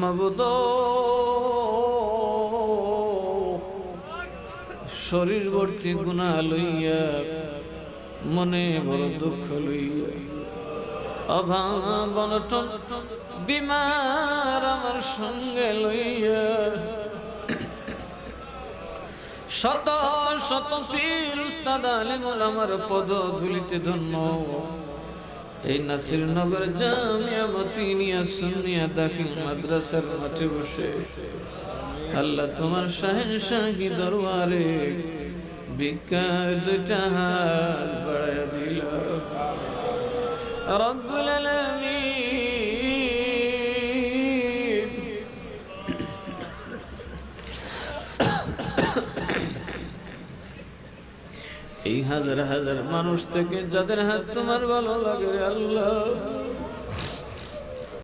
মাবুদ শরীর ভর্তি গুনাহ লইয়া মনে বড় দুঃখ লইয়া অভাব অনটন বিমার আমার সঙ্গে লইয়া শত শত পীর উস্তাদ আলেম ওলামার পদ ধুলিতে ধন্য এই নাসিরনগর জামিয়া মতিনিয়া সুন্নিয়া দাখিল মাদ্রাসার মাঠে বসে আল্লাহ তোমার শাহেনশাহী দরবারে ভিক্ষার দুইটা হাত বাড়ায়া দিল রব্বুল আলামিন। এই হাজার হাজার মানুষ থেকে যাদের হাত তোমার ভালো লাগে আল্লাহ